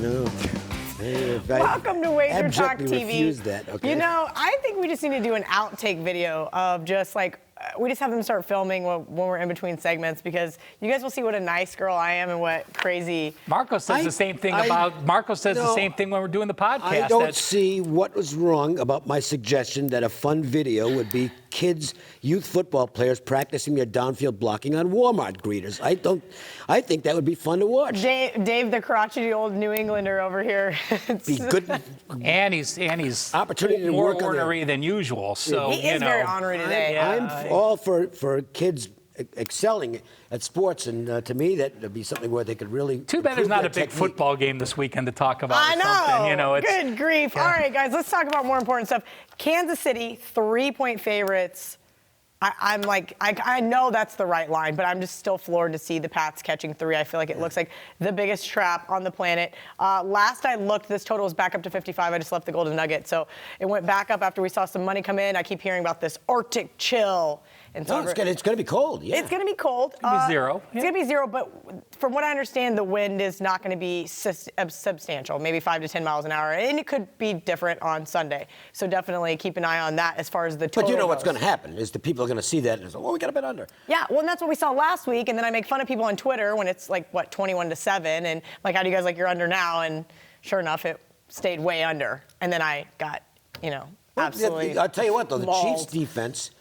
No. Welcome to WagerTalk TV. Refuse that. Okay. You know, I think we just need to do an outtake video of just like, we just have them start filming when we're in between segments, because you guys will see what a nice girl I am and what crazy. Marco says the same thing the same thing when we're doing the podcast. I don't see what was wrong about my suggestion that a fun video would be kids, youth football players practicing their downfield blocking on Walmart greeters. I think that would be fun to watch. Dave, the crotchety old New Englander over here. Be good. And he's opportunity to more work ornery than usual. So he is very ornery today. I'm all for kids excelling at sports, and to me that would be something where they could really. Too bad there's not a big technique. football game this weekend to talk about. I know. Something. You know, it's, good grief. Yeah. All right, guys, let's talk about more important stuff. Kansas City, 3-point favorites. I know that's the right line, but I'm just still floored to see the Pats catching 3. I feel like it looks like the biggest trap on the planet. Last I looked, this total was back up to 55. I just left the Golden Nugget. So it went back up after we saw some money come in. I keep hearing about this Arctic chill. And so it's going to be cold. Yeah. It's going to be cold. It's going to be 0. It's going to be 0, but from what I understand, the wind is not going to be substantial, maybe 5 to 10 miles an hour. And it could be different on Sunday. So definitely keep an eye on that as far as the total But you know what's goes. going to happen is the people are going to see that and say, we got a bet under. Yeah, well, and that's what we saw last week. And then I make fun of people on Twitter when it's like, 21-7. And like, how do you guys like you're under now? And sure enough, it stayed way under. And then I got, absolutely I'll tell you what, though, the mauled. Chiefs defense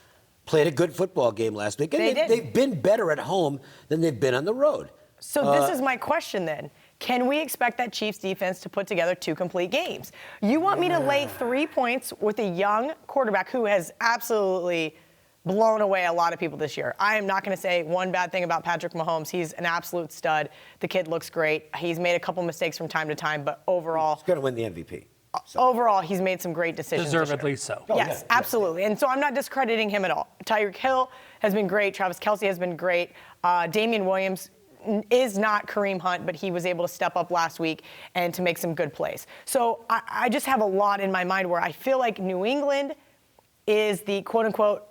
played a good football game last week. And They did. They've been better at home than they've been on the road. So this is my question then. Can we expect that Chiefs defense to put together 2 complete games? You want me to lay 3 points with a young quarterback who has absolutely blown away a lot of people this year. I am not going to say one bad thing about Patrick Mahomes. He's an absolute stud. The kid looks great. He's made a couple mistakes from time to time, but overall, He's going to win the MVP. So. Overall, he's made some great decisions. Deservedly so. Yes, absolutely. And so I'm not discrediting him at all. Tyreek Hill has been great. Travis Kelce has been great. Damian Williams is not Kareem Hunt, but he was able to step up last week and to make some good plays. So I just have a lot in my mind where I feel like New England is the quote-unquote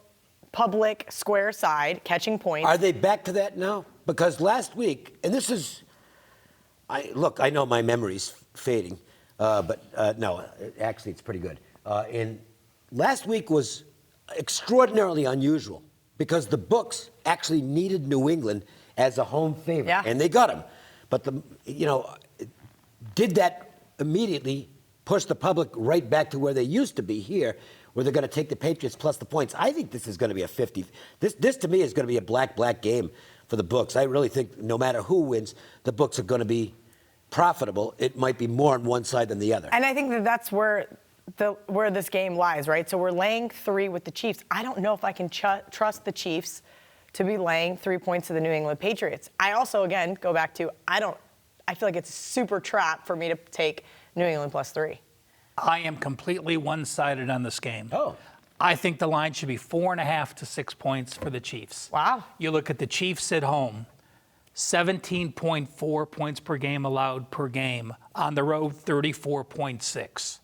public square side catching points. Are they back to that now? Because last week, and this is, I know my memory's fading. But no, actually, it's pretty good. And last week was extraordinarily unusual because the books actually needed New England as a home favorite, and they got them. But did that immediately push the public right back to where they used to be here, where they're going to take the Patriots plus the points? I think this is going to be a 50. This to me is going to be a black game for the books. I really think no matter who wins, the books are going to be profitable. It might be more on one side than the other. And I think that's where this game lies, right? So we're laying 3 with the Chiefs. I don't know if I can trust the Chiefs to be laying 3 points to the New England Patriots. I also, again, go back to, I feel like it's a super trap for me to take New England plus 3. I am completely one-sided on this game. Oh. I think the line should be 4.5 to 6 points for the Chiefs. Wow. You look at the Chiefs at home. 17.4 points per game allowed per game. On the road, 34.6.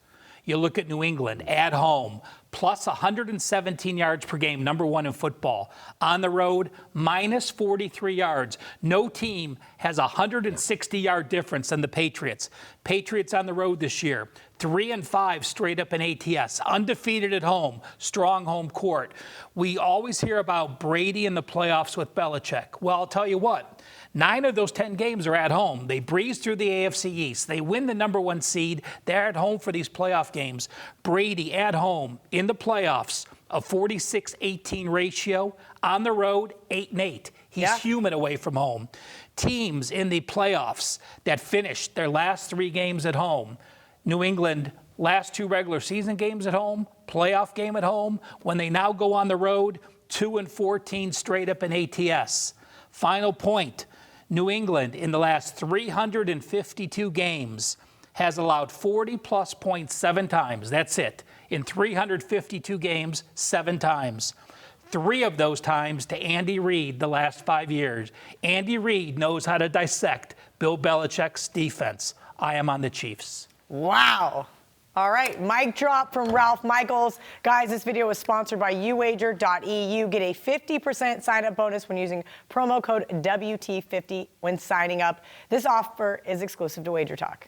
You look at New England at home, plus 117 yards per game, number 1 in football. On the road, minus 43 yards. No team has a 160-yard difference than the Patriots. Patriots on the road this year, 3-5 straight up in ATS, undefeated at home, strong home court. We always hear about Brady in the playoffs with Belichick. Well, I'll tell you what. 9 of those 10 games are at home. They breeze through the AFC East. They win the number 1 seed. They're at home for these playoff games. Brady at home in the playoffs, a 46-18 ratio. On the road, 8-8. He's human away from home. Teams in the playoffs that finished their last 3 games at home. New England, last 2 regular season games at home, playoff game at home. When they now go on the road, 2-14 straight up in ATS. Final point. New England, in the last 352 games, has allowed 40-plus points 7 times. That's it. In 352 games, 7 times. 3 of those times to Andy Reid the last 5 years. Andy Reid knows how to dissect Bill Belichick's defense. I am on the Chiefs. Wow. All right, mic drop from Ralph Michaels. Guys, this video was sponsored by uwager.eu. Get a 50% sign-up bonus when using promo code WT50 when signing up. This offer is exclusive to WagerTalk.